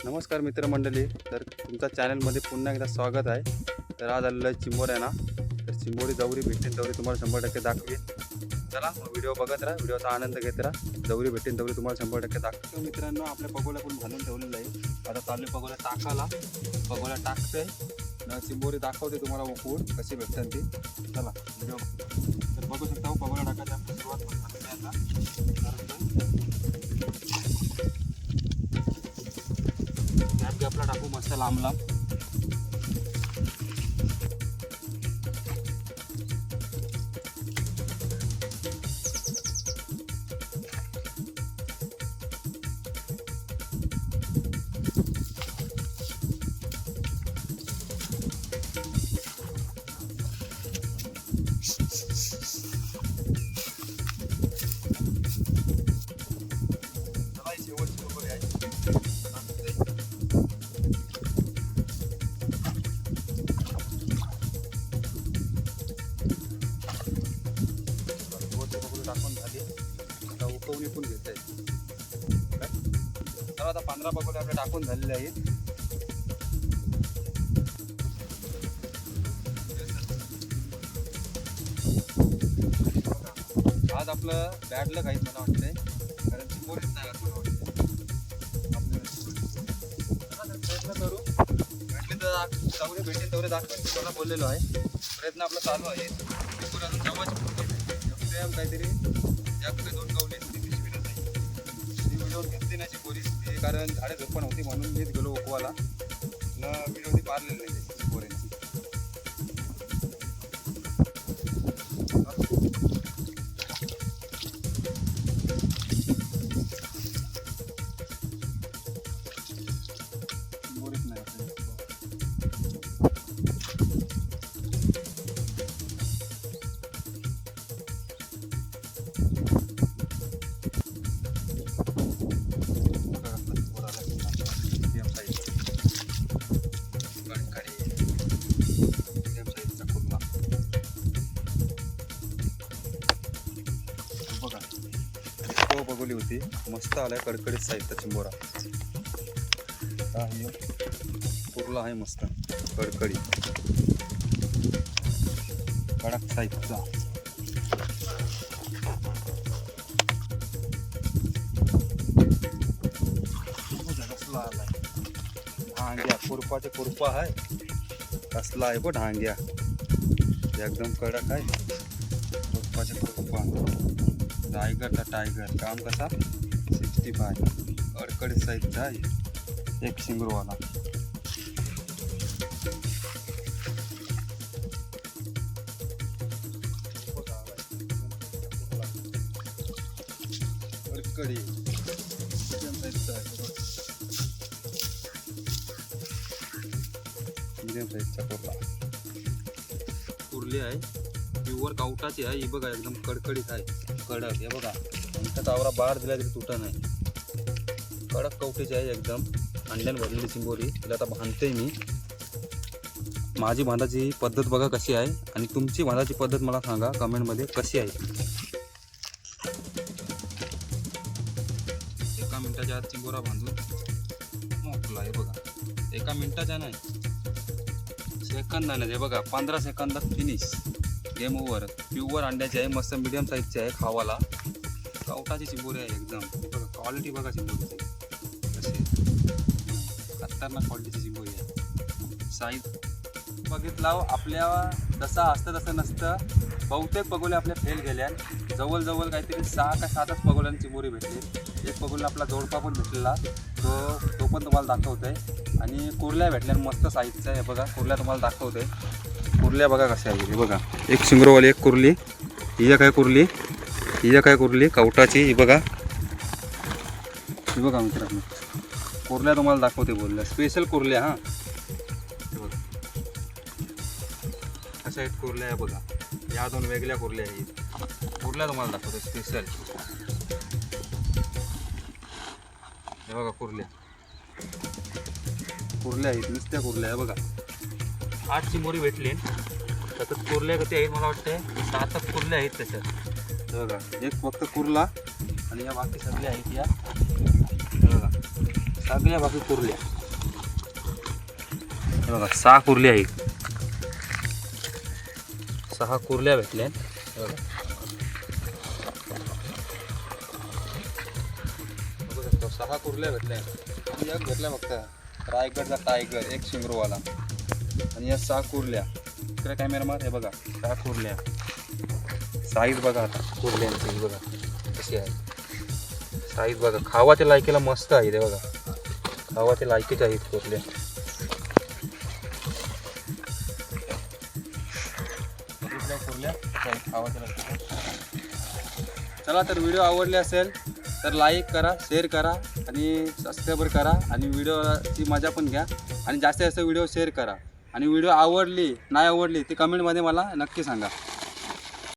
नमस्कार मित्रमंडळी, तर तुमच्या चॅनलमध्ये पुन्हा एकदा स्वागत आहे. तर आज आलेलं आहे चिंबोर आहे ना, तर चिंबोरी जवरी भेटेन तेवढी तुम्हाला 100% दाखवेन. चला व्हिडिओ बघत राहा, व्हिडिओचा आनंद घेत राहा. जवरी भेटेन तेवढी तुम्हाला 100% दाखवतो. मित्रांनो, आपल्या पगोल्या पण घालून ठेवलेलं आहे. आता चालू पगोल्या टाकाला, पगोल्या टाकते ना, चिंबोरी दाखवते तुम्हाला उकळून कशी भेटतात ती. चला व्हिडिओ तर बघू शकता. पगोल्या टाकायची आपली सुरुवात पण झालेली आहे आता. गॅपला टाकू मस्त लांब लांब. टाकून झाली आता उकवणी पण घेत आहे. तर आता 15 पकोडे आपले टाकून झालेले आहेत. आज आपलं बॅडलं काहीच मला वाटतंय, कारण चिंबोरीच नाही मला वाटतं. प्रयत्न करू, भेटले तर तेवढे भेटेल तेवढे दाखवेन तुम्हाला बोललेलो आहे. प्रयत्न आपला चालू आहे. अजून जवळ काहीतरी याकडे 2 कवले ती व्हिडिओ घेतली नाही बोरीस ती, कारण झाडे झोपण होती म्हणून मीच गेलो ओकवाला न. व्हिडिओ ती पारलेली नाही बोऱ्यांची. बोरीच नाही बघवली होती. मस्त आलाय कडकडीत साईजचा चिंबोरा. कुर्ला आहे मस्त कडकडी कडक साईजचा. कसला आलाय ढांग्या, खुरपाचे खुरपा आहे. कसला आहे बघ ढांग्या, एकदम कडक आहे. खुरपाचे खुरपा टायगरचा टायगर. काम कसा 65 कडकडीत साईजचा आहे. एक शिंगरूवाला कडकडी मीडियम साईजचा आहे. मीडियम साईजचा कुर्ली आहे. प्युअर कावटाची आहे ही बघा, एकदम कडकडीत आहे. कडक हे बघा, त्याचा आवरा बाहेर दिला तरी तुटा नाही. कडक कवटीची आहे एकदम. अंड्याने भरलेली चिंबोरी. तिला आता बांधते मी. माझी बांधाची पद्धत बघा कशी आहे, आणि तुमची बांधाची पद्धत मला सांगा कमेंटमध्ये कशी आहे. 1 मिनिटाच्या आत चिंबोरा बांधून मोकला आहे बघा. 1 मिनिटाच्या नाही, सेकंद नाही. हे बघा 15 सेकंदात फिनिश. Game over. प्युअर अंड्याची आहे, मस्त मीडियम साईजची आहे. खावाला कवटाची चिंबोरी आहे एकदम. बघा क्वालिटी बघा चिंबोरीची कशी खतरनाक क्वालिटीची चिंबोरी आहे. साईज बघितला आपल्या जसं असतं तसं नसतं. बहुतेक पगोले आपल्या फेल गेल्या. जवळजवळ काहीतरी 6 का 7च पगोल्यांची चिंबोरी भेटली. एक पगोला आपला जोडपा पण भेटलेला, तो पण तुम्हाला दाखवतोय. आणि कुर्ल्या भेटल्या मस्त साईजचा आहे. बघा कुर्ल्या तुम्हाला दाखवतोय. कुर्ल्या बघा कशा आहे. बघा एक शिंगरोवाली, एक कुर्ली. ही एक आहे कुर्ली, ही एक आहे कुर्ली कवटाची. ही बघा, ही बघा मित्रांनो कुर्ल्या तुम्हाला दाखवते. बोलल्या स्पेशल कुर्ल्या. हां बघा कशा आहेत कुर्ल्या आहे बघा. या 2 वेगळ्या कुर्ल्या आहेत. कुर्ल्या तुम्हाला दाखवते स्पेशल. हे बघा कुर्ल्या आहेत, नुसत्या कुर्ल्या आहे बघा. 8 चिंबोरी भेटली. त्याच्यात कुर्ल्या किती आहेत मला वाटतं 7 कुर्ल्या आहेत त्याच्यात. बघा एक फक्त कुर्ला आणि या बाकी सगळ्या आहेत या बघा सगळ्या बाकी कुर्ल्या. हे बघा 6 कुर्ल्या आहेत. 6 कुर्ल्या भेटल्या. बघा बघू शकतो 6 कुर्ल्या भेटल्या. आणि एक भेटल्या फक्त रायगडचा टायगर, एक शिंगरूवाला. आणि या 6 कुर्ल्या इकडे कॅमेरामध्ये हे बघा 6 कुर्ल्या. साईज बघा आता कुर्ल्यांची बघा कशी आहे साईज बघा. खावाच्या लायकीला मस्त आहे ते बघा. खावाच्या लायकीच आहेत कुर्ल्या. कुर्ल्या खावाच्या लायकीच्या. चला तर व्हिडिओ आवडले असेल तर लाईक करा, शेअर करा आणि सबस्क्राईब करा. आणि व्हिडिओची मजा पण घ्या आणि जास्तीत जास्त व्हिडिओ शेअर करा. आणि व्हिडिओ आवडली नाही आवडली ती कमेंटमध्ये मला नक्की सांगा.